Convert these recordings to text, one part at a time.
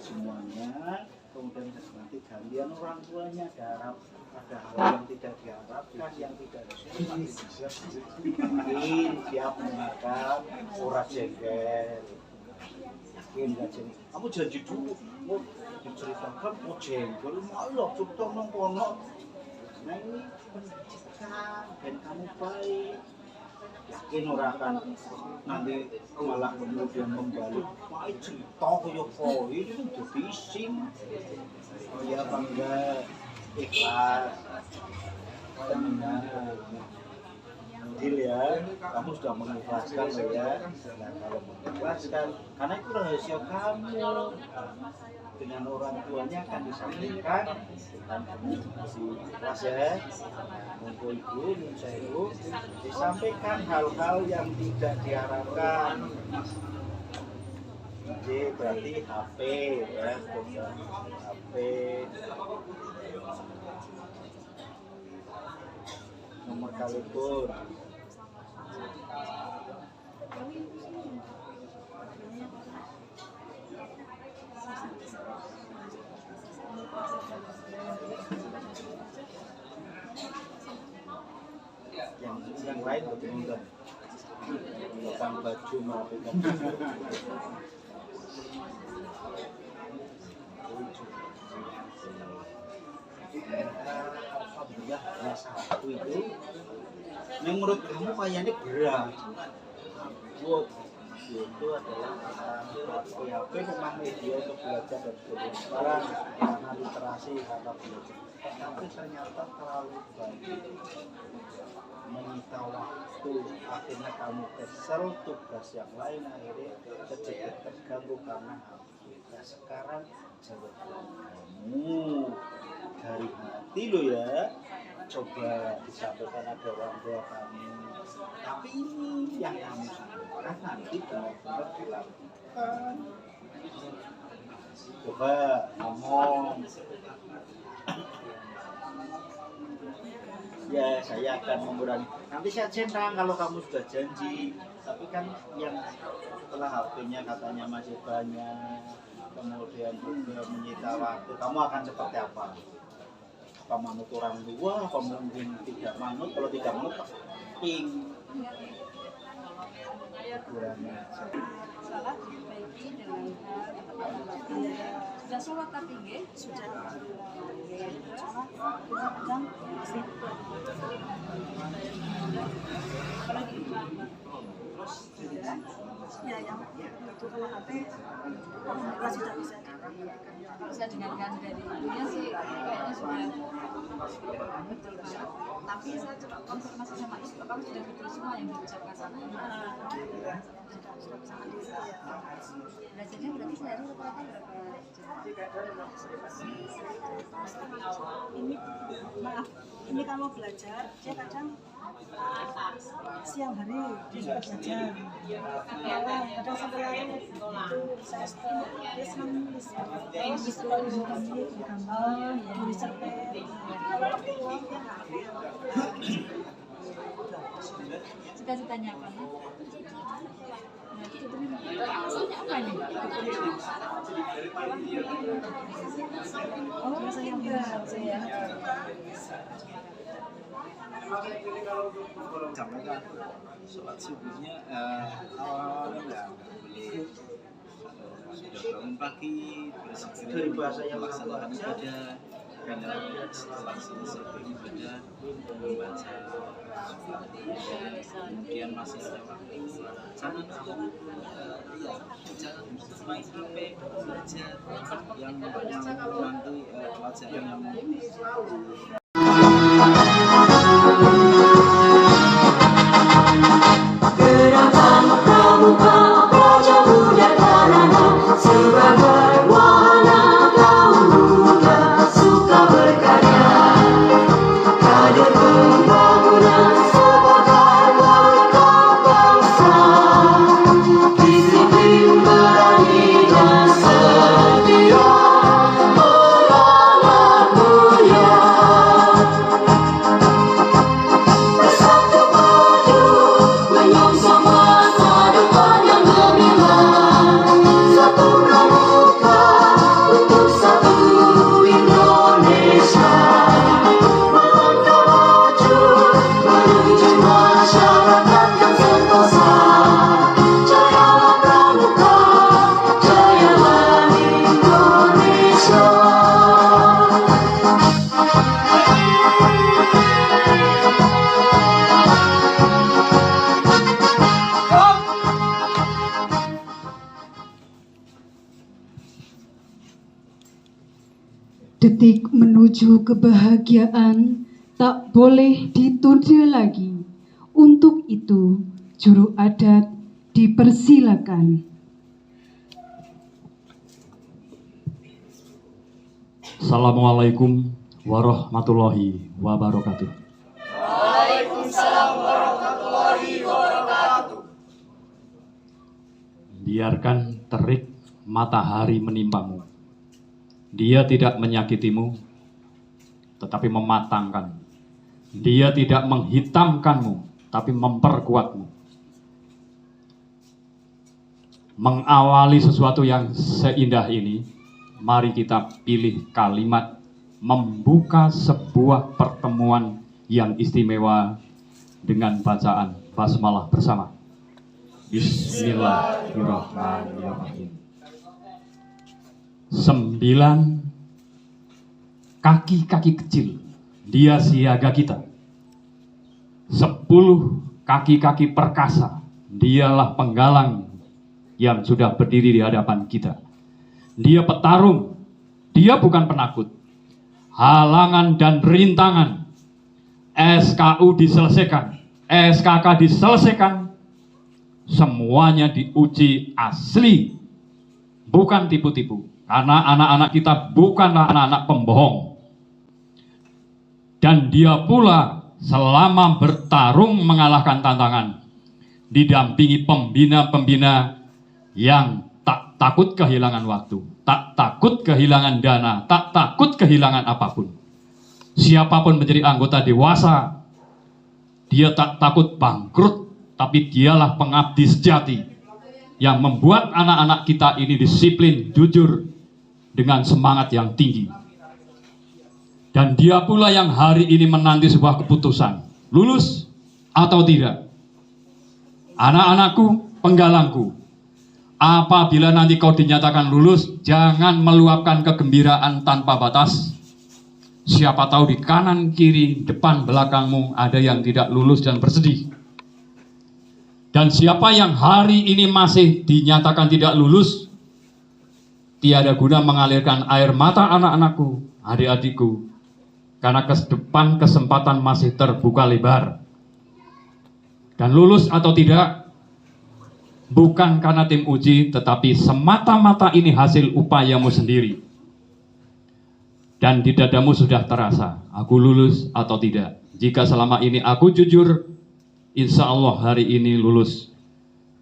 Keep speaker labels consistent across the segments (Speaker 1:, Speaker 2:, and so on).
Speaker 1: semuanya, kemudian nanti gantian orang tuanya ada hal yang tidak diharapkan, yang tidak mungkin siap mengakan ora jengkel. Yakin gak jengkel? Kamu janji dulu, mau diceritakan mau jengkel, malah cerita nang kono. Nah ini pendidikan dan kamu baik. Yakin orang akan nanti malah kemudian membalik wah cerita kaya kok ini udah bising oh ya bangga ikhlas tenang deal ya kamu sudah mengikhlaskan ya nah kalau mengikhlaskan karena itu rahasia kamu dengan orang tuanya akan disampaikan dan kamu ikhlas ya untuk ibu, ibu disampaikan hal-hal yang tidak diharapkan. Jadi berarti HP ya, HP nomor telepon. Yang lain betul-betul bukan baju melakukan alhamdulillah hanya satu itu yang menurut kamu kayaknya berat buat itu adalah PHP memang media untuk belajar dan sebagainya sekarang karena literasi kata belajar tapi ternyata terlalu banyak menyita waktu akhirnya kamu kesel tugas yang lain akhirnya sedikit terganggu karena HP. Nah sekarang jawab kamu dari hati lo ya coba disampaikan ada orang tua kamu tapi ini yang kamu sampaikan nanti benar-benar dilakukan coba ngomong ya saya akan mengurangi nanti saya centang kalau kamu sudah janji tapi kan yang setelah HP-nya katanya masih banyak kemudian juga menyita waktu kamu akan seperti apa manut orang tua apa mungkin tidak manut kalau tidak manut ping
Speaker 2: salah diperbaiki dengan sudah sholat tapi nggih sudah kadang masih ya yang itu kalau HP masih tidak bisa saya dengarkan dari ibunya sih kayaknya sudah betul banget tapi saya coba konfirmasi sama ibu kamu sudah betul semua yang diucapkan sama ibu sudah bisa mandiri belajarnya berarti sehari rata-rata berapa ini maaf ini kalau belajar dia kadang siang hari dia belajar kadang sampai larut itu saya dia senang nulis gambar nulis cerpen cita-citanya apa ya? Nah, cita-citanya alasannya apa nih? Oh, rasanya saya
Speaker 3: sampaikan sholat subuhnya awalnya nggak boleh sudah bangun pagi
Speaker 1: dari bahasa yang
Speaker 3: melaksanakan ibadah dan setelah selesai beribadah membaca surat kemudian masih ada waktu jangan jangan main HP belajar yang nanti pelajaran yang
Speaker 4: Gerakan Pramuka Praja Muda Karana sebagai warna kaum muda suka berkarya kader pembangunan sebagai warga bangsa disiplin berani dan setia beranak mulia
Speaker 5: Detik menuju kebahagiaan tak boleh ditunda lagi. Untuk itu, juru adat dipersilakan.
Speaker 6: Assalamualaikum warahmatullahi wabarakatuh.
Speaker 4: Waalaikumsalam warahmatullahi wabarakatuh.
Speaker 6: Biarkan terik matahari menimpamu. Dia tidak menyakitimu, tetapi mematangkan. Dia tidak menghitamkanmu, tapi memperkuatmu. Mengawali sesuatu yang seindah ini, mari kita pilih kalimat membuka sebuah pertemuan yang istimewa dengan bacaan basmalah bersama. Bismillahirrahmanirrahim. 9 kaki-kaki kecil, dia siaga kita. 10 kaki-kaki perkasa, dialah penggalang yang sudah berdiri di hadapan kita. Dia petarung, dia bukan penakut. Halangan dan rintangan, SKU diselesaikan, SKK diselesaikan, semuanya diuji asli, bukan tipu-tipu. Karena anak-anak kita bukanlah anak-anak pembohong. Dan dia pula selama bertarung mengalahkan tantangan, didampingi pembina-pembina yang tak takut kehilangan waktu, tak takut kehilangan dana, tak takut kehilangan apapun. Siapapun menjadi anggota dewasa, dia tak takut bangkrut, tapi dialah pengabdi sejati yang membuat anak-anak kita ini disiplin, jujur, dengan semangat yang tinggi. Dan dia pula yang hari ini menanti sebuah keputusan, lulus atau tidak. Anak-anakku, penggalangku, apabila nanti kau dinyatakan lulus, jangan meluapkan kegembiraan tanpa batas. Siapa tahu di kanan, kiri, depan, belakangmu ada yang tidak lulus dan bersedih. Dan siapa yang hari ini masih dinyatakan tidak lulus, tiada guna mengalirkan air mata anak-anakku, adik-adikku, karena ke depan kesempatan masih terbuka lebar. Dan lulus atau tidak, bukan karena tim uji, tetapi semata-mata ini hasil upayamu sendiri. Dan di dadamu sudah terasa, aku lulus atau tidak. Jika selama ini aku jujur, insya Allah hari ini lulus.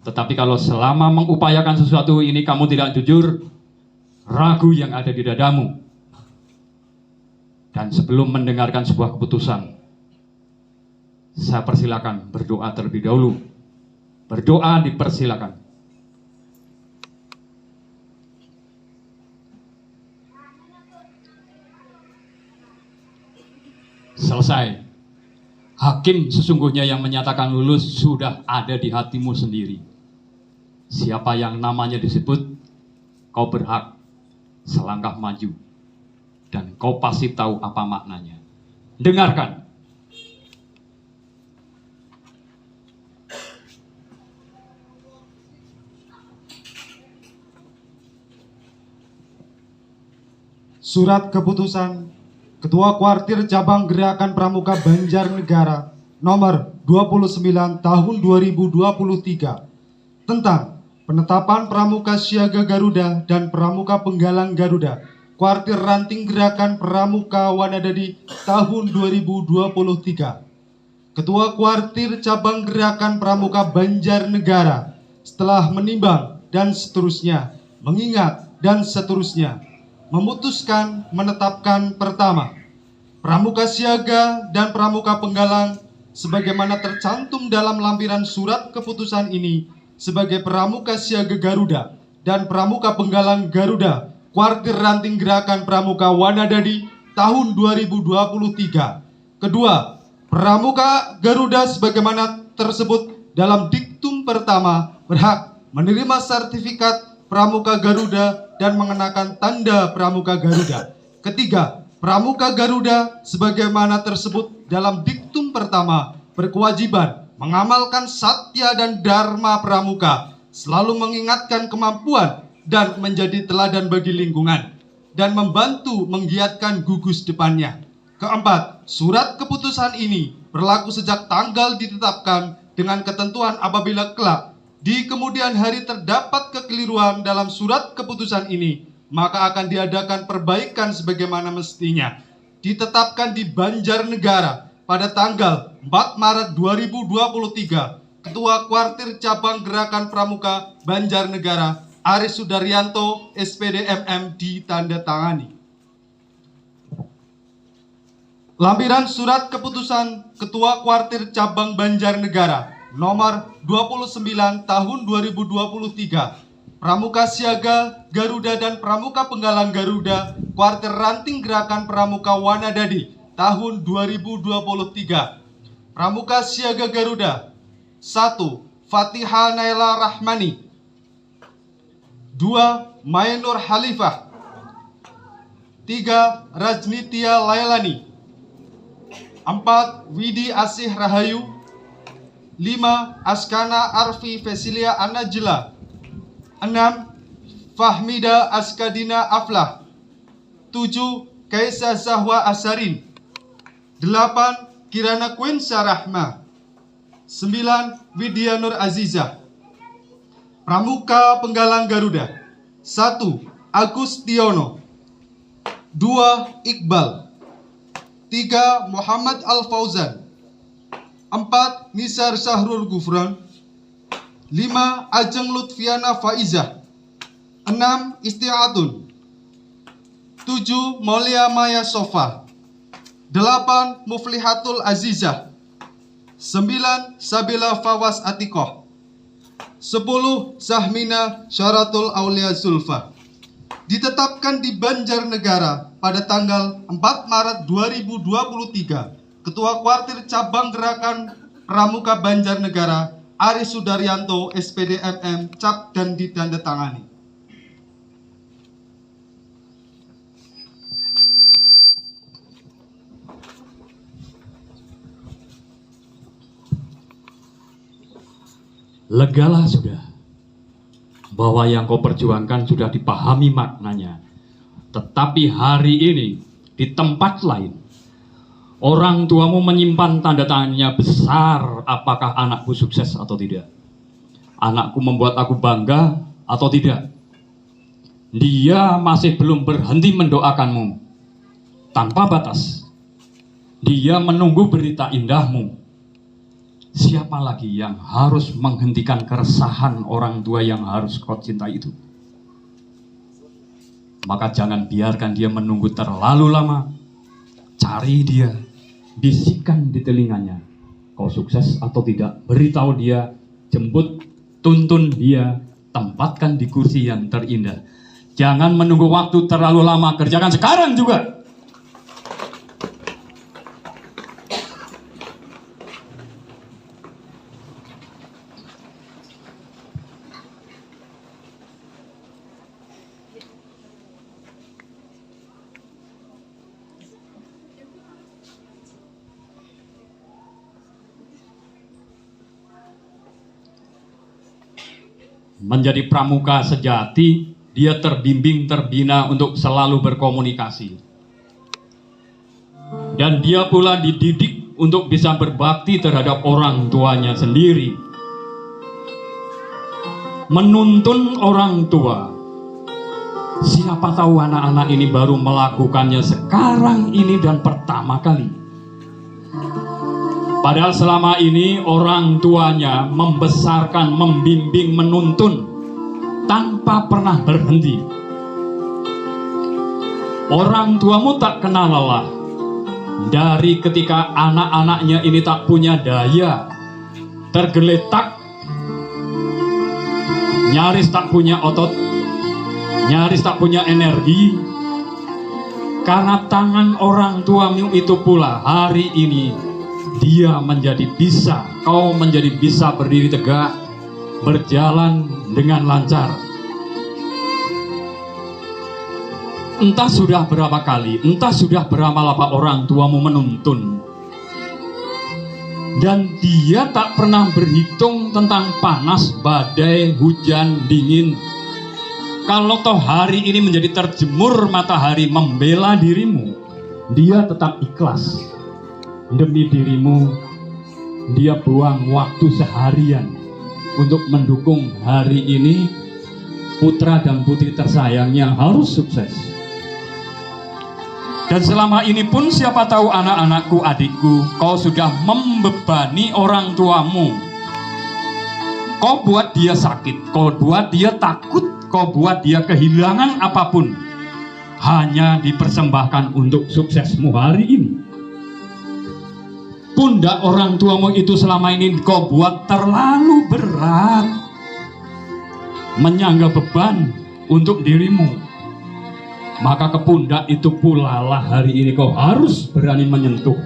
Speaker 6: Tetapi kalau selama mengupayakan sesuatu ini kamu tidak jujur, ragu yang ada di dadamu. Dan sebelum mendengarkan sebuah keputusan, saya persilakan berdoa terlebih dahulu. Berdoa dipersilakan. Selesai. Hakim sesungguhnya yang menyatakan lulus sudah ada di hatimu sendiri. Siapa yang namanya disebut, kau berhak selangkah maju. Dan kau pasti tahu apa maknanya. Dengarkan.
Speaker 7: Surat keputusan Ketua Kuartir Cabang Gerakan Pramuka Banjarnegara nomor 29 tahun 2023 tentang penetapan Pramuka Siaga Garuda dan Pramuka Penggalang Garuda Kuartir Ranting Gerakan Pramuka Wanadadi tahun 2023. Ketua Kuartir Cabang Gerakan Pramuka Banjarnegara setelah menimbang dan seterusnya, mengingat dan seterusnya, memutuskan menetapkan pertama, Pramuka Siaga dan Pramuka Penggalang sebagaimana tercantum dalam lampiran surat keputusan ini sebagai Pramuka Siaga Garuda dan Pramuka Penggalang Garuda Kuartir Ranting Gerakan Pramuka Wanadadi tahun 2023. Kedua, Pramuka Garuda sebagaimana tersebut dalam diktum pertama berhak menerima sertifikat Pramuka Garuda dan mengenakan tanda Pramuka Garuda. Ketiga, Pramuka Garuda sebagaimana tersebut dalam diktum pertama berkewajiban mengamalkan satya dan dharma pramuka, selalu mengingatkan kemampuan dan menjadi teladan bagi lingkungan. dan membantu menggiatkan gugus depannya. Keempat, surat keputusan ini berlaku sejak tanggal ditetapkan dengan ketentuan apabila kelak di kemudian hari terdapat kekeliruan dalam surat keputusan ini, maka akan diadakan perbaikan sebagaimana mestinya. Ditetapkan di Banjarnegara pada tanggal 4 Maret 2023, Ketua Kuartir Cabang Gerakan Pramuka Banjarnegara Aris Sudaryanto SPD MM ditandatangani. Lampiran surat keputusan Ketua Kuartir Cabang Banjarnegara nomor 29 tahun 2023, Pramuka Siaga Garuda dan Pramuka Penggalang Garuda Kuartir Ranting Gerakan Pramuka Wanadadi tahun 2023. Pramuka Siaga Garuda 1. Fatihah Naila Rahmani. 2. Mainur Halifah. 3. Rajnitia Lailani. 4. Widi Asih Rahayu. 5. Askana Arfi Vesilia Anajla. 6. Fahmida Askadina Aflah. 7. Kaisa Zahwa Asarin. 8. Kirana Queen Syarahma. 9. Widya Nur Azizah. Pramuka Penggalang Garuda 1. Agustiono. 2. Iqbal. 3. Muhammad Al-Fauzan. 4. Nisar Syahrul Gufron. 5. Ajeng Lutfiana Faizah. 6. Isti'atun. 7. Maulia Maya Sofa. 8. Muflihatul Azizah. 9. Sabila Fawas Atikoh. 10. Sahmina Syaratul Aulia Zulfa. Ditetapkan di Banjarnegara pada tanggal 4 Maret 2023, Ketua Kuartir Cabang Gerakan Pramuka Banjarnegara Aris Sudaryanto SPD MM cap dan ditandatangani.
Speaker 6: Legalah sudah, bahwa yang kau perjuangkan sudah dipahami maknanya. Tetapi hari ini, di tempat lain, orang tuamu menyimpan tanda tangannya besar, apakah anakku sukses atau tidak. Anakku membuat aku bangga atau tidak. Dia masih belum berhenti mendoakanmu, tanpa batas. Dia menunggu berita indahmu. Siapa lagi yang harus menghentikan keresahan orang tua yang harus kau cintai itu? Maka jangan biarkan dia menunggu terlalu lama. Cari dia, bisikan di telinganya. Kau sukses atau tidak? Beritahu dia, jemput, tuntun dia, tempatkan di kursi yang terindah. Jangan menunggu waktu terlalu lama, kerjakan sekarang juga. Menjadi pramuka sejati, dia terbimbing, terbina untuk selalu berkomunikasi. Dan dia pula dididik untuk bisa berbakti terhadap orang tuanya sendiri. Menuntun orang tua. Siapa tahu anak-anak ini baru melakukannya sekarang ini dan pertama kali. Padahal selama ini orang tuanya membesarkan, membimbing, menuntun tanpa pernah berhenti. Orang tuamu tak kenal lelah. Dari ketika anak-anaknya ini tak punya daya, tergeletak, nyaris tak punya otot, nyaris tak punya energi. Karena tangan orang tuamu itu pula hari ini dia menjadi bisa, kau menjadi bisa berdiri tegak, berjalan dengan lancar. Entah sudah berapa kali, entah sudah berapa lama orang tuamu menuntun. Dan dia tak pernah berhitung tentang panas, badai, hujan, dingin. Kalau toh hari ini menjadi terjemur matahari membela dirimu, dia tetap ikhlas. Demi dirimu, dia buang waktu seharian untuk mendukung hari ini putra dan putri tersayangnya harus sukses. Dan selama ini pun siapa tahu anak-anakku, adikku, kau sudah membebani orang tuamu. Kau buat dia sakit, kau buat dia takut, kau buat dia kehilangan apapun, hanya dipersembahkan untuk suksesmu hari ini. Pundak orang tuamu itu selama ini kau buat terlalu berat, menyangga beban untuk dirimu. Maka ke pundak itu pula lah hari ini kau harus berani menyentuh.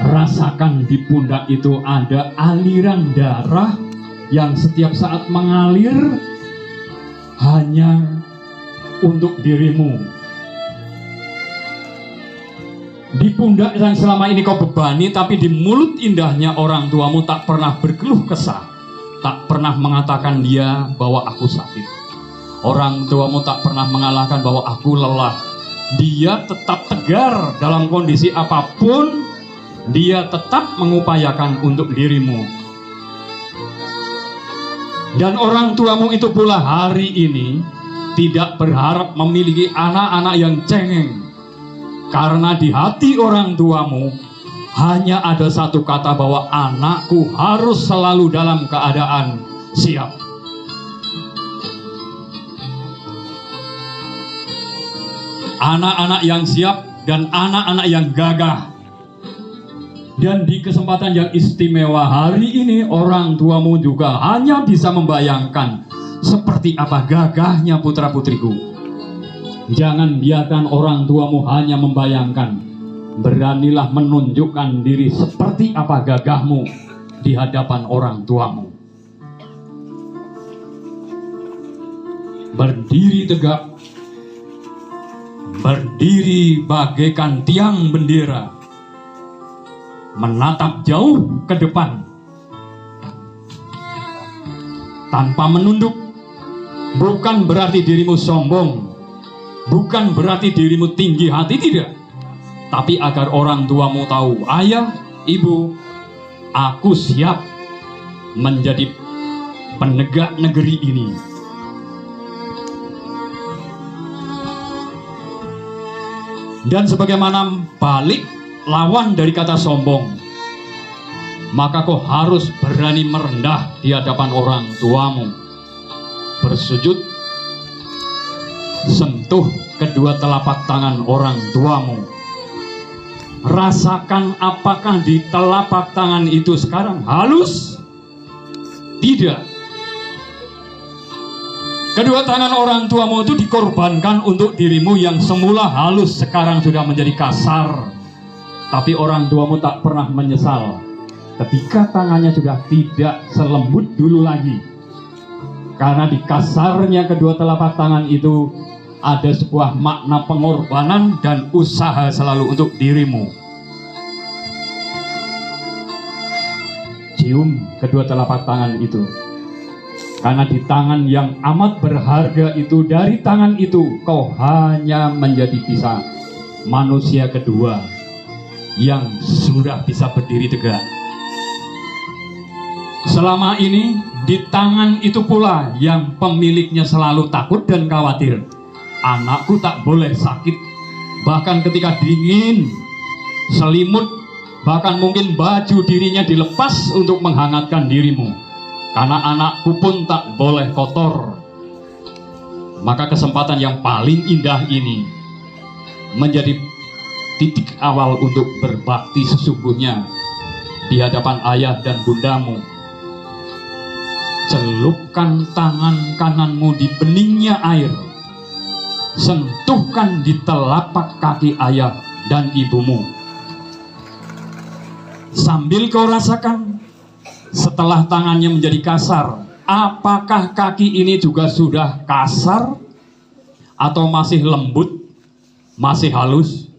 Speaker 6: Rasakan di pundak itu ada aliran darah yang setiap saat mengalir hanya untuk dirimu. Di pundak yang selama ini kau bebani, tapi di mulut indahnya orang tuamu tak pernah berkeluh kesah, tak pernah mengatakan dia bahwa aku sakit. Orang tuamu tak pernah mengalahkan bahwa aku lelah. Dia tetap tegar dalam kondisi apapun, dia tetap mengupayakan untuk dirimu. Dan orang tuamu itu pula hari ini tidak berharap memiliki anak-anak yang cengeng. Karena di hati orang tuamu hanya ada satu kata bahwa anakku harus selalu dalam keadaan siap. Anak-anak yang siap dan anak-anak yang gagah. Dan di kesempatan yang istimewa hari ini orang tuamu juga hanya bisa membayangkan seperti apa gagahnya putra-putriku. Jangan biarkan orang tuamu hanya membayangkan. Beranilah menunjukkan diri seperti apa gagahmu di hadapan orang tuamu. Berdiri tegak, berdiri bagaikan tiang bendera, menatap jauh ke depan tanpa menunduk. Bukan berarti dirimu sombong, bukan berarti dirimu tinggi hati, tidak. Tapi agar orang tuamu tahu, ayah, ibu, aku siap menjadi penegak negeri ini. Dan sebagaimana balik lawan dari kata sombong, maka kau harus berani merendah di hadapan orang tuamu. Bersujud, sentuh kedua telapak tangan orang tuamu. Rasakan apakah di telapak tangan itu sekarang halus? Tidak. Kedua tangan orang tuamu itu dikorbankan untuk dirimu yang semula halus sekarang sudah menjadi kasar. Tapi orang tuamu tak pernah menyesal ketika tangannya sudah tidak selembut dulu lagi. Karena di kasarnya kedua telapak tangan itu ada sebuah makna pengorbanan dan usaha selalu untuk dirimu. Cium kedua telapak tangan itu. Karena di tangan yang amat berharga itu, dari tangan itu kau hanya menjadi bisa manusia kedua yang sudah bisa berdiri tegak. Selama ini di tangan itu pula yang pemiliknya selalu takut dan khawatir. Anakku tak boleh sakit. Bahkan ketika dingin, selimut, bahkan mungkin baju dirinya dilepas untuk menghangatkan dirimu. Karena anakku pun tak boleh kotor. Maka kesempatan yang paling indah ini menjadi titik awal untuk berbakti sesungguhnya di hadapan ayah dan bundamu. Celupkan tangan kananmu di beningnya air. Sentuhkan di telapak kaki ayah dan ibumu. Sambil kau rasakan, setelah tangannya menjadi kasar, apakah kaki ini juga sudah kasar? Atau masih lembut? Masih halus?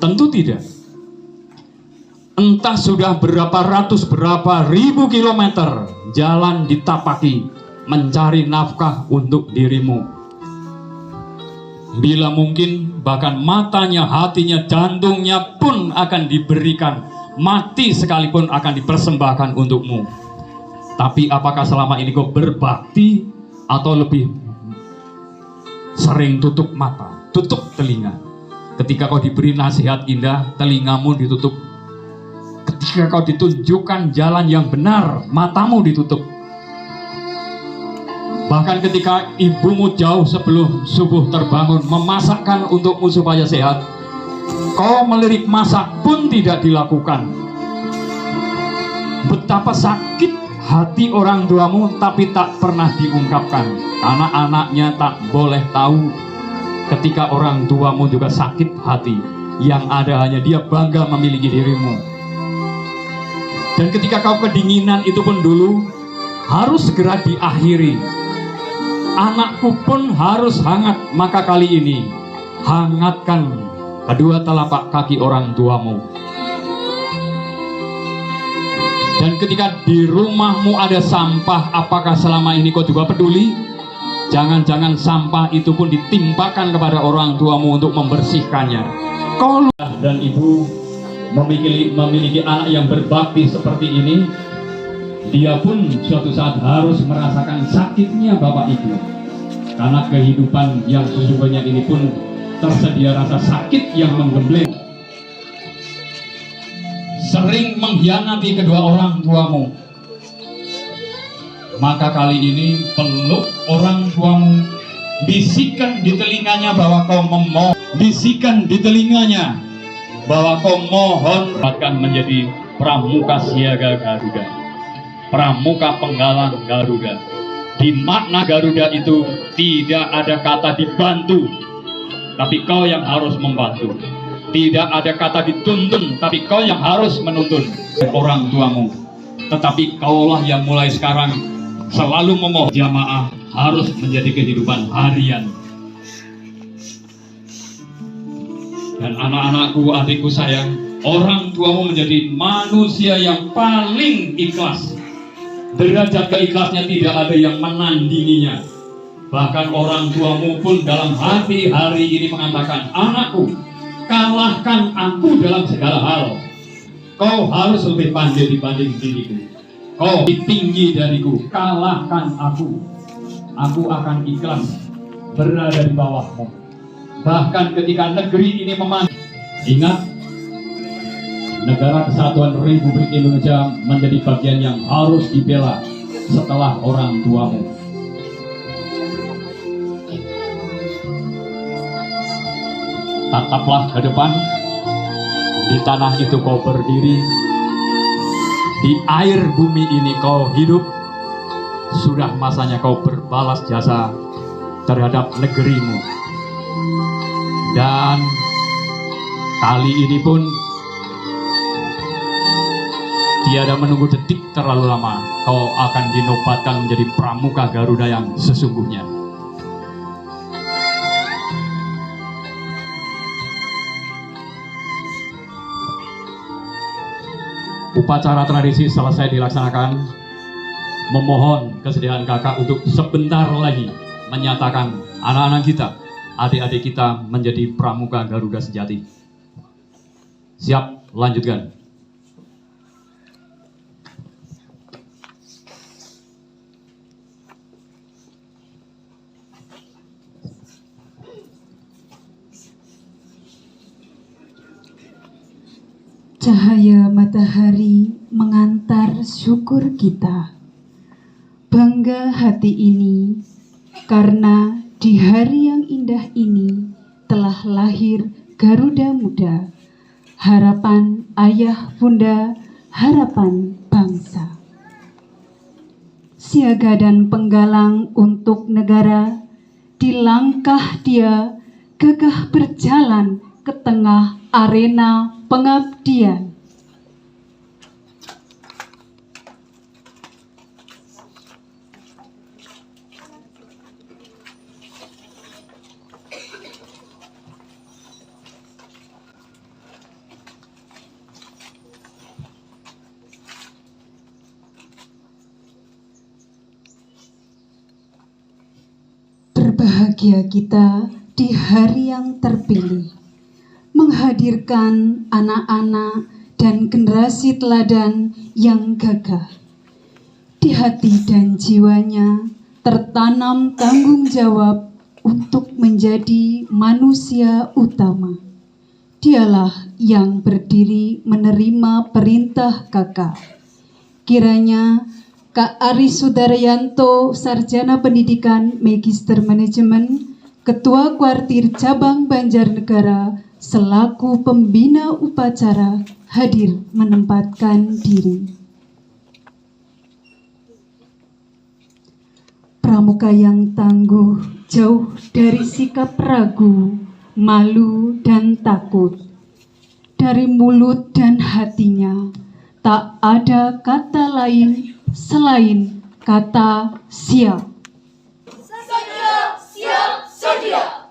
Speaker 6: Tentu tidak. Entah sudah berapa ratus, berapa ribu kilometer jalan ditapaki mencari nafkah untuk dirimu. Bila mungkin bahkan matanya, hatinya, jantungnya pun akan diberikan, mati sekalipun akan dipersembahkan untukmu. Tapi apakah selama ini kau berbakti atau lebih sering tutup mata, tutup telinga? Ketika kau diberi nasihat indah, telingamu ditutup. Ketika kau ditunjukkan jalan yang benar, matamu ditutup. Bahkan ketika ibumu jauh sebelum subuh terbangun memasakkan untukmu supaya sehat, kau melirik masak pun tidak dilakukan. Betapa sakit hati orang tuamu tapi tak pernah diungkapkan. Anak-anaknya tak boleh tahu ketika orang tuamu juga sakit hati. Yang ada hanya dia bangga memiliki dirimu. Dan ketika kau kedinginan itu pun dulu harus segera diakhiri. Anakku pun harus hangat, maka kali ini hangatkan kedua telapak kaki orang tuamu. Dan ketika di rumahmu ada sampah, apakah selama ini kau juga peduli? Jangan-jangan sampah itu pun ditimpakan kepada orang tuamu untuk membersihkannya. Kau dan ibu memiliki anak yang berbakti seperti ini, dia pun suatu saat harus merasakan sakitnya bapak ibu. Karena kehidupan yang sesungguhnya ini pun tersedia rasa sakit yang menggembleng. Sering mengkhianati kedua orang tuamu. Maka kali ini peluk orang tuamu, bisikan di telinganya bahwa kau memohon, bisikan di telinganya bahwa kau mohon akan menjadi pramuka siaga Garuda, pramuka penggalang Garuda. Di makna Garuda itu tidak ada kata dibantu, tapi kau yang harus membantu. Tidak ada kata dituntun, tapi kau yang harus menuntun orang tuamu. Tetapi kaulah yang mulai sekarang selalu memohon. Jamaah harus menjadi kehidupan harian. Dan anak-anakku, adikku sayang, orang tuamu menjadi manusia yang paling ikhlas. Derajat keikhlasnya tidak ada yang menandinginya. Bahkan orang tuamu pun dalam hati hari ini mengatakan, anakku, kalahkan aku dalam segala hal. Kau harus lebih pandai dibanding diriku. Kau lebih tinggi dariku. Kalahkan aku. Aku akan ikhlas berada di bawahmu. Bahkan ketika negeri ini memandang, ingat, Negara Kesatuan Republik Indonesia menjadi bagian yang harus dibela setelah orang tuamu. Tataplah ke depan. Di tanah itu kau berdiri. Di air bumi ini kau hidup. Sudah masanya kau berbalas jasa terhadap negerimu. Dan kali ini pun tiada menunggu detik terlalu lama, kau akan dinobatkan menjadi pramuka Garuda yang sesungguhnya. Upacara tradisi selesai dilaksanakan. Memohon kesediaan kakak untuk sebentar lagi menyatakan anak-anak kita, adik-adik kita menjadi pramuka Garuda sejati. Siap, lanjutkan.
Speaker 5: Cahaya matahari mengantar syukur kita. Bangga hati ini karena di hari yang indah ini telah lahir Garuda Muda, harapan ayah bunda, harapan bangsa. Siaga dan penggalang untuk negara, di langkah dia gagah berjalan ke tengah arena pengabdian. Berbahagia kita di hari yang terpilih, menghadirkan anak-anak dan generasi teladan yang gagah. Di hati dan jiwanya tertanam tanggung jawab untuk menjadi manusia utama. Dialah yang berdiri menerima perintah kakak. Kiranya Kak Aris Sudaryanto, Sarjana Pendidikan Magister Manajemen, Ketua Kuartir Cabang Banjarnegara, selaku pembina upacara, hadir menempatkan diri. Pramuka yang tangguh, jauh dari sikap ragu, malu dan takut. Dari mulut dan hatinya, tak ada kata lain selain kata siap.
Speaker 4: Sedia, siap, sedia.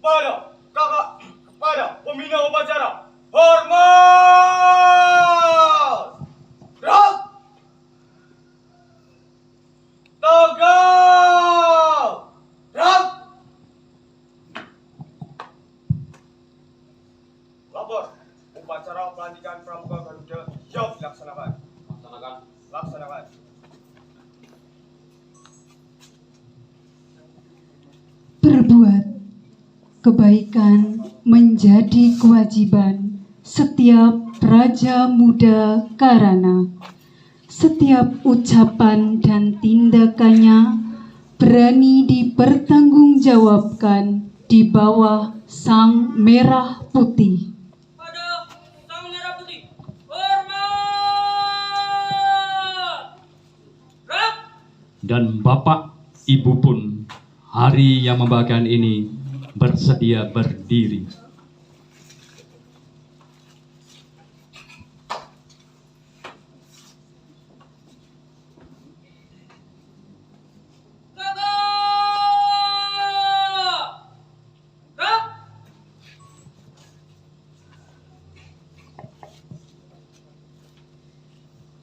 Speaker 8: Pada kakak, kepada pembina upacara, hormat! Gerak! Tegak! Gerak! Lapor, upacara pelantikan Pramuka Garuda siap dilaksanakan. Laksanakan.
Speaker 5: Berbuat kebaikan menjadi kewajiban setiap Raja Muda Karana. Setiap ucapan dan tindakannya berani dipertanggungjawabkan di bawah Sang Merah Putih.
Speaker 8: Pada Sang Merah Putih, hormat! Gerak!
Speaker 6: Dan Bapak Ibu pun hari yang membahagiakan ini bersedia berdiri.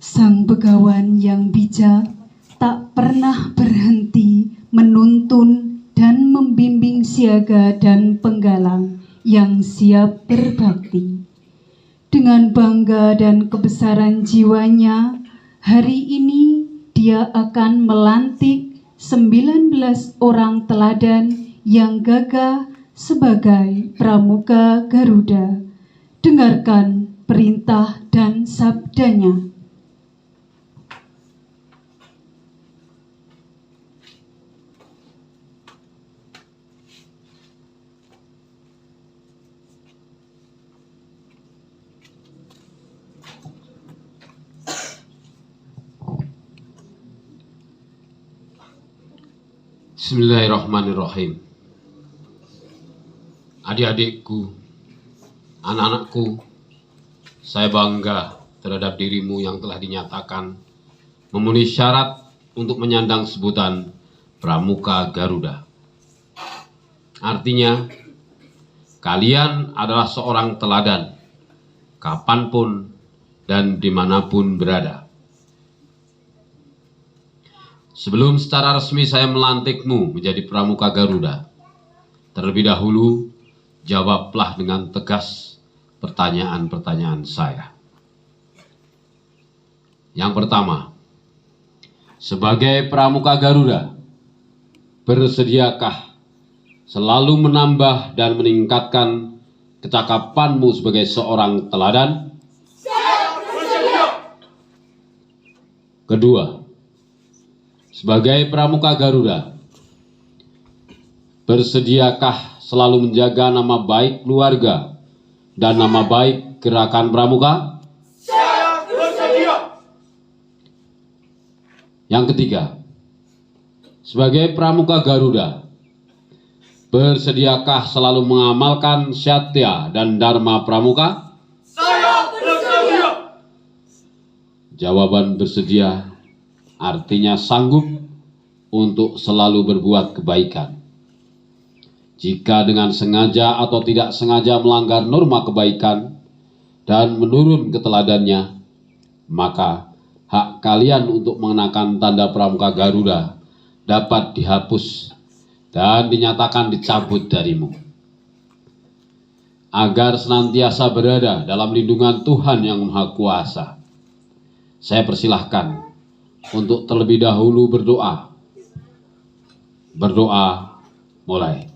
Speaker 5: Sang begawan yang bijak tak pernah berhenti menuntun dan membimbing siaga dan penggalang yang siap berbakti. Dengan bangga dan kebesaran jiwanya, hari ini dia akan melantik 19 orang teladan yang gagah sebagai Pramuka Garuda. Dengarkan perintah dan sabdanya.
Speaker 9: Bismillahirrahmanirrahim. Adik-adikku, anak-anakku, saya bangga terhadap dirimu yang telah dinyatakan memenuhi syarat untuk menyandang sebutan Pramuka Garuda. Artinya, kalian adalah seorang teladan, kapanpun dan dimanapun berada. Sebelum secara resmi saya melantikmu menjadi Pramuka Garuda, terlebih dahulu jawablah dengan tegas pertanyaan-pertanyaan saya. Yang pertama, sebagai Pramuka Garuda, bersediakah selalu menambah dan meningkatkan kecakapanmu sebagai seorang teladan? Kedua, sebagai Pramuka Garuda, bersediakah selalu menjaga nama baik keluarga dan nama baik gerakan Pramuka?
Speaker 8: Saya bersedia.
Speaker 9: Yang ketiga, sebagai Pramuka Garuda, bersediakah selalu mengamalkan Satya dan Dharma Pramuka?
Speaker 8: Saya bersedia.
Speaker 9: Jawaban bersedia artinya sanggup untuk selalu berbuat kebaikan. Jika dengan sengaja atau tidak sengaja melanggar norma kebaikan dan menurun keteladannya, maka hak kalian untuk mengenakan tanda Pramuka Garuda dapat dihapus dan dinyatakan dicabut darimu. Agar senantiasa berada dalam lindungan Tuhan yang Maha Kuasa, saya persilahkan untuk terlebih dahulu berdoa. Berdoa mulai.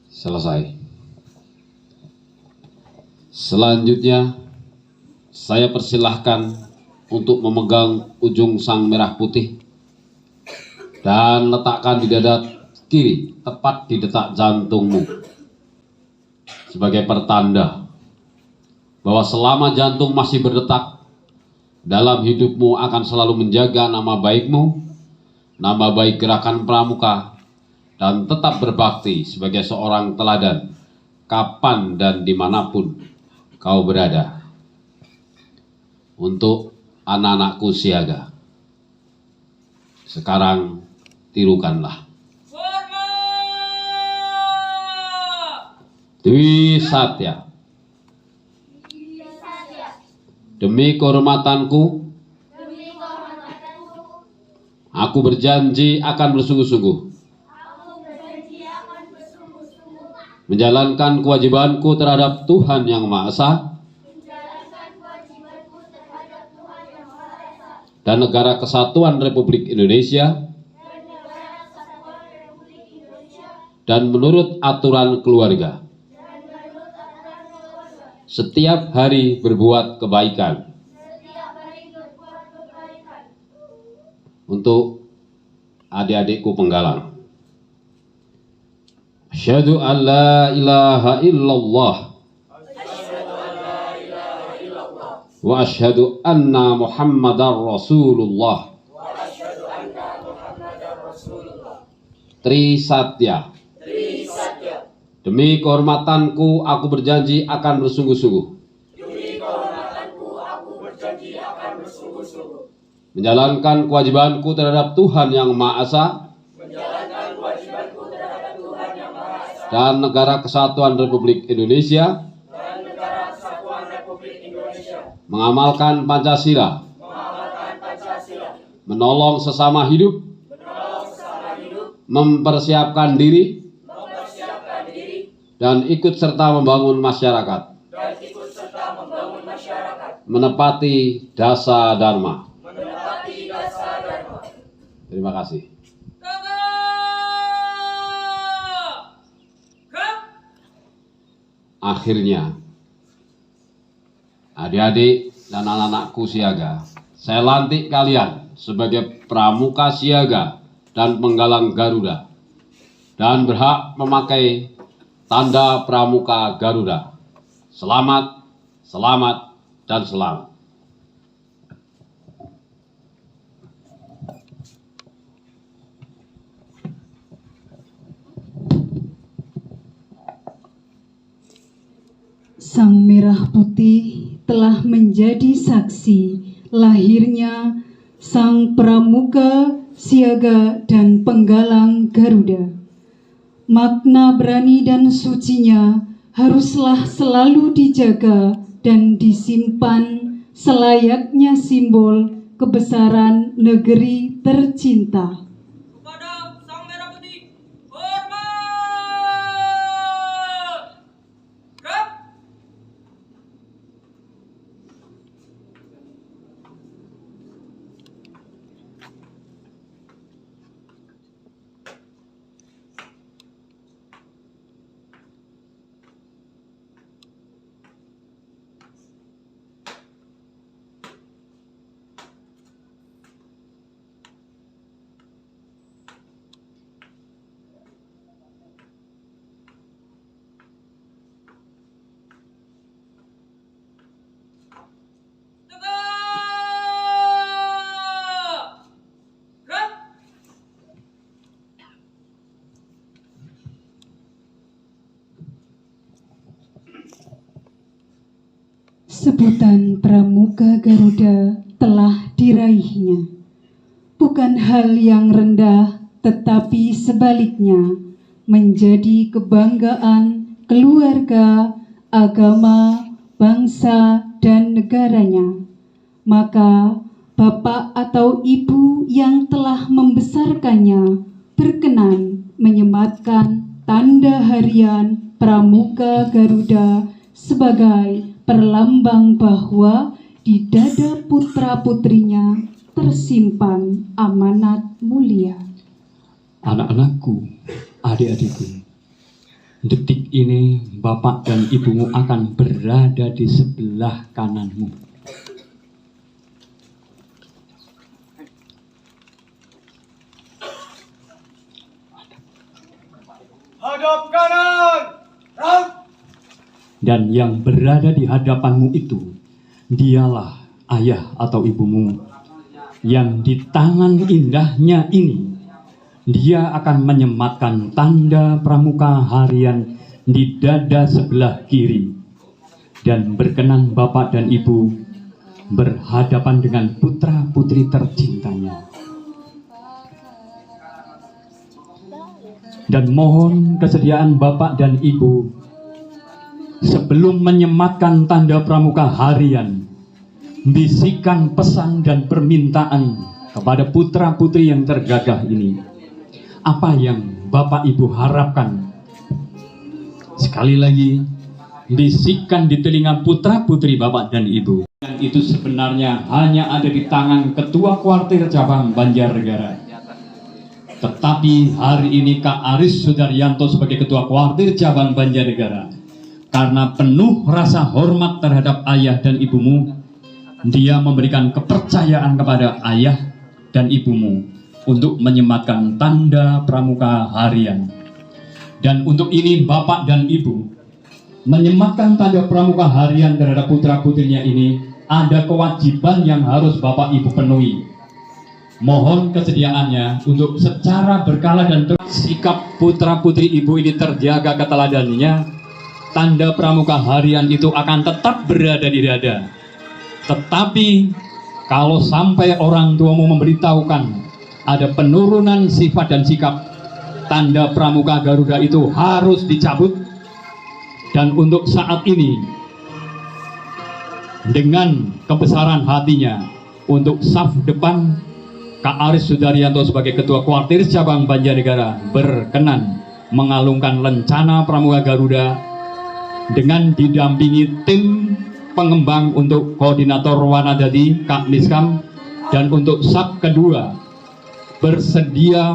Speaker 9: Selesai. Selanjutnya, saya persilahkan untuk memegang ujung sang merah putih dan letakkan di dada kiri, tepat di detak jantungmu, sebagai pertanda bahwa selama jantung masih berdetak, dalam hidupmu akan selalu menjaga nama baikmu, nama baik Gerakan Pramuka, dan tetap berbakti sebagai seorang teladan kapan dan dimanapun kau berada. Untuk anak-anakku siaga, sekarang tirukanlah. Dwi Satya. Demi kehormatanku, aku berjanji akan bersungguh-sungguh menjalankan kewajibanku terhadap Tuhan Yang Maha Esa dan Negara Kesatuan Republik Indonesia, dan menurut aturan keluarga, setiap hari berbuat kebaikan. Untuk adik-adikku penggalang, asyhadu an la ilaha illallah wa asyhadu anna Muhammadar Rasulullah. Tri Satya. Demi kehormatanku, aku berjanji akan bersungguh-sungguh menjalankan kewajibanku terhadap Tuhan Yang Maha Esa dan Negara Kesatuan Republik Indonesia, mengamalkan Pancasila, menolong sesama hidup, mempersiapkan diri, dan ikut serta membangun masyarakat, menepati dasa dharma. Terima kasih. Akhirnya, adik-adik dan anak-anakku siaga, saya lantik kalian sebagai pramuka siaga dan penggalang Garuda, dan berhak memakai tanda Pramuka Garuda. Selamat, selamat, dan selamat.
Speaker 5: Sang Merah Putih telah menjadi saksi lahirnya Sang Pramuka, Siaga, dan Penggalang Garuda. Makna berani dan sucinya haruslah selalu dijaga dan disimpan selayaknya simbol kebesaran negeri tercinta.
Speaker 8: Kepada Sang Merah Putih, hormat! Rap!
Speaker 5: Sebutan Pramuka Garuda telah diraihnya. Bukan hal yang rendah, tetapi sebaliknya menjadi kebanggaan keluarga, agama, bangsa, dan negaranya, maka bapak atau ibu yang telah membesarkannya berkenan menyematkan tanda harian Pramuka Garuda sebagai perlambang bahwa di dada putra-putrinya tersimpan amanat mulia.
Speaker 6: Anak-anakku, adik-adikku, detik ini bapak dan ibumu akan berada di sebelah kananmu.
Speaker 1: Hadap kanan.
Speaker 6: Dan yang berada di hadapanmu itu, dialah ayah atau ibumu, yang di tangan indahnya ini, dia akan menyematkan tanda pramuka harian di dada sebelah kiri. Dan berkenan bapak dan ibu berhadapan dengan putra-putri tercintanya. Dan mohon kesediaan bapak dan ibu sebelum menyematkan tanda pramuka harian, bisikan pesan dan permintaan kepada putra-putri yang tergagah ini. Apa yang bapak ibu harapkan? Sekali lagi, bisikan di telinga putra-putri bapak dan ibu. Dan itu sebenarnya hanya ada di tangan Ketua Kuartir Cabang Banjarnegara. Tetapi hari ini Kak Aris Sudaryanto sebagai Ketua Kuartir Cabang Banjarnegara, karena penuh rasa hormat terhadap ayah dan ibumu, dia memberikan kepercayaan kepada ayah dan ibumu untuk menyematkan tanda pramuka harian. Dan untuk ini bapak dan ibu menyematkan tanda pramuka harian terhadap putra-putrinya ini, ada kewajiban yang harus bapak ibu penuhi. Mohon kesediaannya untuk secara berkala dan sikap putra-putri ibu ini terjaga keteladanannya. Tanda pramuka harian itu akan tetap berada di dada. Tetapi kalau sampai orang tuamu memberitahukan ada penurunan sifat dan sikap, tanda pramuka Garuda itu harus dicabut. Dan untuk saat ini, dengan kebesaran hatinya, untuk saf depan, Kak Aris Sudaryanto sebagai Ketua Kuartir Cabang Banjarnegara berkenan mengalungkan lencana pramuka Garuda dengan didampingi tim pengembang untuk koordinator Wanadadi, Kak Miskam, dan untuk saf kedua bersedia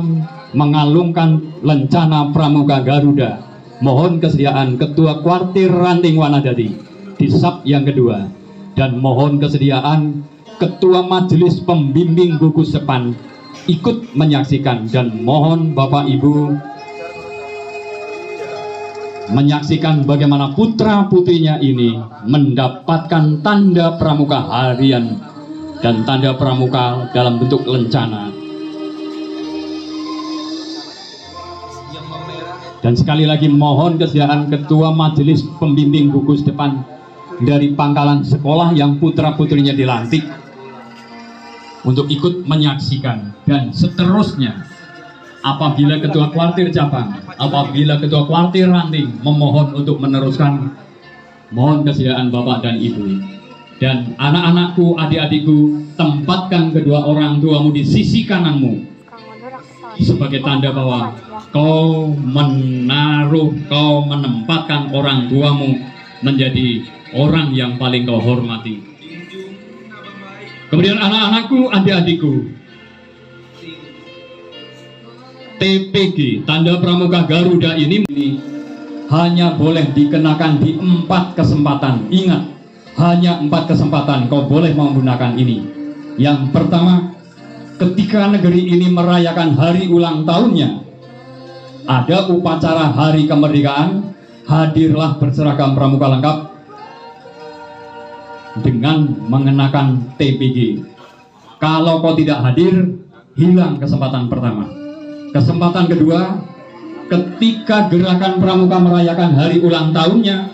Speaker 6: mengalungkan lencana pramuka Garuda. Mohon kesediaan Ketua Kuartir Ranting Wanadadi di saf yang kedua, dan mohon kesediaan Ketua Majelis Pembimbing Gugus Depan ikut menyaksikan, dan mohon Bapak Ibu menyaksikan bagaimana putra-putrinya ini mendapatkan tanda pramuka harian dan tanda pramuka dalam bentuk lencana. Dan sekali lagi mohon kesediaan Ketua Majelis Pembimbing Gugus Depan dari pangkalan sekolah yang putra-putrinya dilantik untuk ikut menyaksikan. Dan seterusnya, apabila Ketua Kuartir Cabang, apabila Ketua Kuartir Ranting memohon untuk meneruskan, mohon kesediaan Bapak dan Ibu. Dan anak-anakku, adik-adikku, tempatkan kedua orang tuamu di sisi kananmu sebagai tanda bahwa kau menempatkan orang tuamu menjadi orang yang paling kau hormati. Kemudian anak-anakku, adik-adikku, TPG, tanda pramuka Garuda ini hanya boleh dikenakan di 4 kesempatan. Ingat, hanya 4 kesempatan kau boleh menggunakan ini. Yang pertama, ketika negeri ini merayakan hari ulang tahunnya, ada upacara hari kemerdekaan, hadirlah berseragam pramuka lengkap dengan mengenakan TPG. Kalau kau tidak hadir, hilang kesempatan pertama. Kesempatan kedua, ketika gerakan pramuka merayakan hari ulang tahunnya,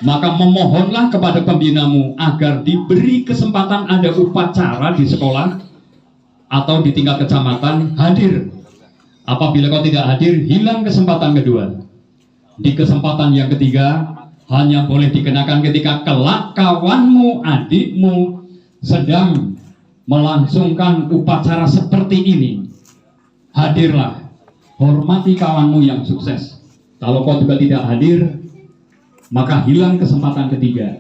Speaker 6: maka memohonlah kepada pembinamu agar diberi kesempatan ada upacara di sekolah atau di tingkat kecamatan, hadir. Apabila kau tidak hadir, hilang kesempatan kedua. Di kesempatan yang ketiga, hanya boleh dikenakan ketika kelak kawanmu, adikmu sedang melangsungkan upacara seperti ini. Hadirlah, hormati kawanmu yang sukses. Kalau kau juga tidak hadir, maka hilang kesempatan ketiga.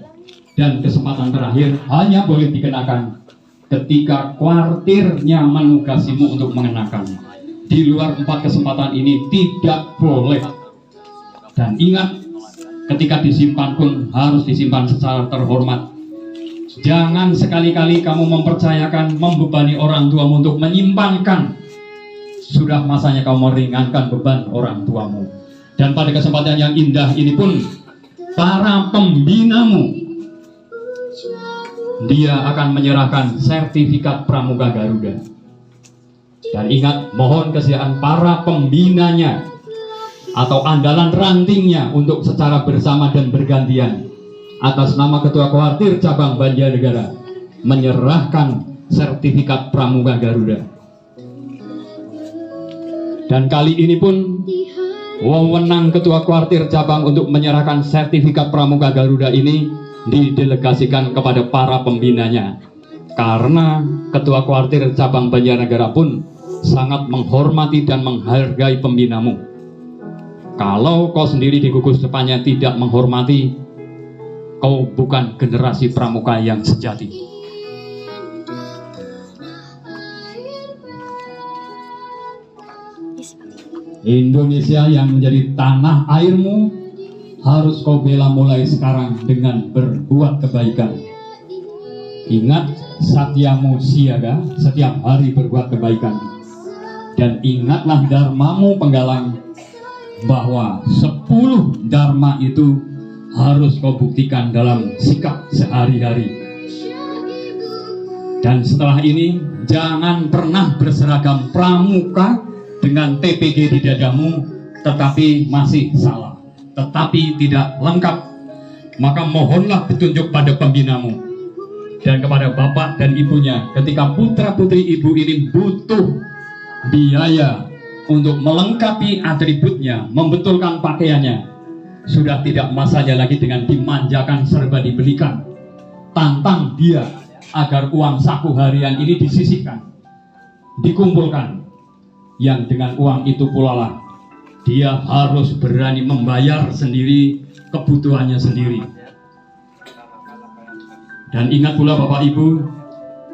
Speaker 6: Dan kesempatan terakhir hanya boleh dikenakan ketika kuartirnya menugasimu untuk mengenakan. Di luar 4 kesempatan ini tidak boleh. Dan ingat, ketika disimpan pun harus disimpan secara terhormat. Jangan sekali-kali kamu mempercayakan, membebani orang tuamu untuk menyimpankan. Sudah masanya kamu meringankan beban orang tuamu. Dan pada kesempatan yang indah ini pun, para pembinamu, dia akan menyerahkan sertifikat Pramuka Garuda. Dan ingat, mohon kesediaan para pembinanya atau andalan rantingnya untuk secara bersama dan bergantian atas nama Ketua Kuartir Cabang Banjarnegara menyerahkan sertifikat Pramuka Garuda. Dan kali ini pun wewenang Ketua Kuartir Cabang untuk menyerahkan sertifikat Pramuka Garuda ini didelegasikan kepada para pembinanya, karena Ketua Kuartir Cabang Banjarnegara pun sangat menghormati dan menghargai pembinamu. Kalau kau sendiri di gugus depannya tidak menghormati, kau bukan generasi pramuka yang sejati. Indonesia yang menjadi tanah airmu harus kau bela mulai sekarang dengan berbuat kebaikan. Ingat, satyamu siaga, setiap hari berbuat kebaikan. Dan ingatlah dharmamu penggalang, bahwa 10 dharma itu harus kau buktikan dalam sikap sehari-hari. Dan setelah ini, jangan pernah berseragam pramuka dengan TPG di dadamu, tetapi masih salah, tetapi tidak lengkap. Maka mohonlah petunjuk pada pembinamu dan kepada bapak dan ibunya ketika putra-putri ibu ini butuh biaya untuk melengkapi atributnya, membetulkan pakaiannya. Sudah tidak masanya lagi dengan dimanjakan serba dibelikan. Tantang dia agar uang saku harian ini disisihkan, dikumpulkan, yang dengan uang itu pula lah dia harus berani membayar sendiri kebutuhannya sendiri. Dan ingat pula Bapak Ibu,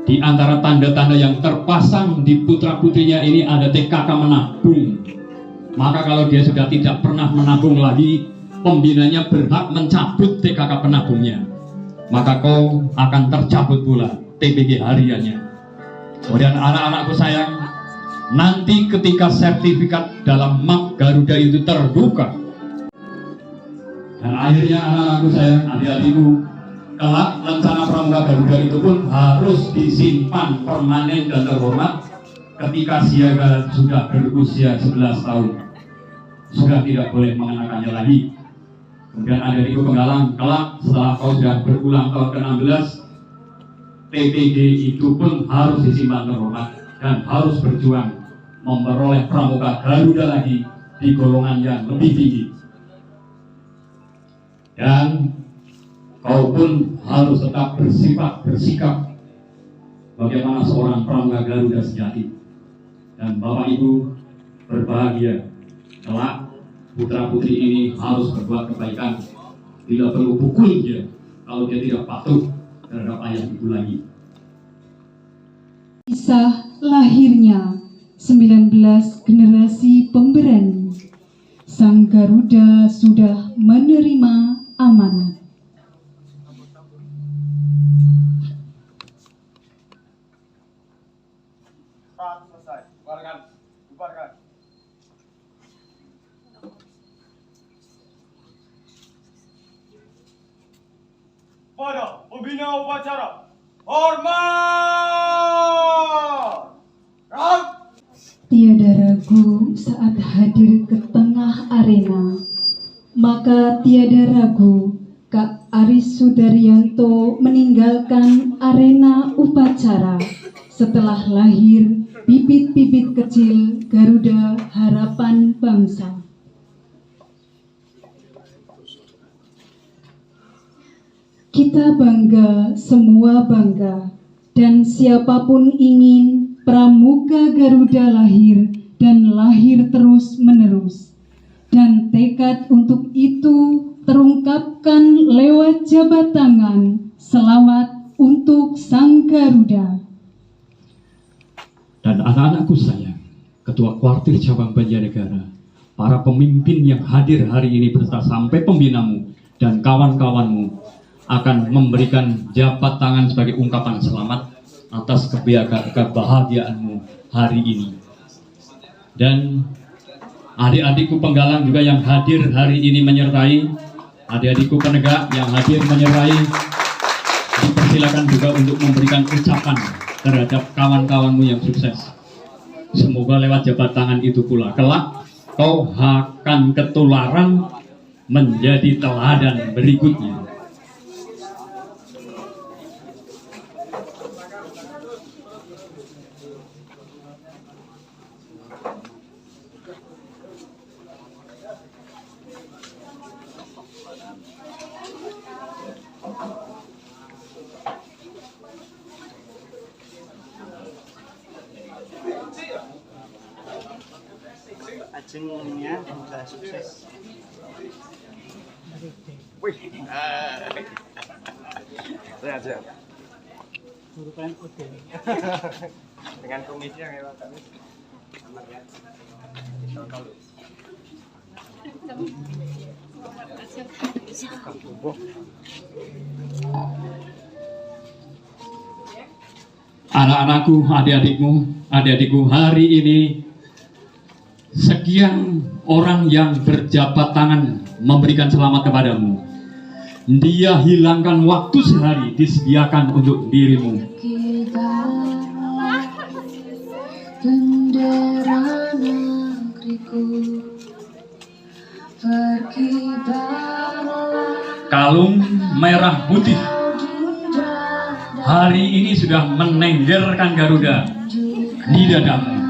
Speaker 6: di antara tanda-tanda yang terpasang di putra-putrinya ini ada TKK menabung. Maka kalau dia sudah tidak pernah menabung lagi, pembinanya berhak mencabut TKK penabungnya. Maka kau akan tercabut pula TPG hariannya. Kemudian anak-anakku sayang, nanti ketika sertifikat dalam map Garuda itu terbuka, dan akhirnya anak-anakku sayang, adik-adikku, kelak rencana Pramuka Garuda itu pun harus disimpan permanen dan terhormat ketika siaga sudah berusia 11 tahun. Sudah tidak boleh mengenakannya lagi. Kemudian adik-adikku penggalang, kelak setelah kau sudah berulang tahun ke-16, TPG itu pun harus disimpan terhormat dan harus berjuang memperoleh Pramuka Garuda lagi di golongan yang lebih tinggi. Dan kau pun harus tetap bersikap bagaimana seorang Pramuka Garuda sejati. Dan Bapak Ibu berbahagia, kelak putra-putri ini harus berbuat kebaikan. Bila perlu pukul dia kalau dia tidak patuh terhadap ayah ibu lagi.
Speaker 5: Kisah lahirnya 19 generasi pemberani. Sang Garuda sudah menerima amanat.
Speaker 1: Selesai. Bubarkan. Pada pembina upacara, hormat!
Speaker 5: Tiada ragu saat hadir ke tengah arena, maka tiada ragu Kak Aris Sudaryanto meninggalkan arena upacara setelah lahir bibit-bibit kecil Garuda Harapan Bangsa. Kita bangga, semua bangga, dan siapapun ingin Pramuka Garuda lahir dan lahir terus-menerus. Dan tekad untuk itu terungkapkan lewat jabat tangan. Selamat untuk Sang Garuda.
Speaker 6: Dan anak-anakku sayang, Ketua Kuartir Cabang Banjarnegara, para pemimpin yang hadir hari ini beserta sampai pembinamu dan kawan-kawanmu akan memberikan jabat tangan sebagai ungkapan selamat atas kebahagiaanmu hari ini. Dan adik-adikku penggalang juga yang hadir hari ini menyertai, adik-adikku penegak yang hadir menyertai, dipersilakan juga untuk memberikan ucapan terhadap kawan-kawanmu yang sukses. Semoga lewat jabat tangan itu pula kelak kau akan ketularan menjadi teladan berikutnya.
Speaker 1: Ajengnya udah sukses. Wih, sehat-sehat. Dengan komisi yang hebat kami.
Speaker 6: Anak-anakku, adik-adikku, hari ini sekian orang yang berjabat tangan memberikan selamat kepadamu. Dia hilangkan waktu sehari disediakan untuk dirimu.
Speaker 4: Bendera negeriku berkibarlah.
Speaker 6: Kalung merah putih hari ini sudah menenggerkan Garuda di dadamu.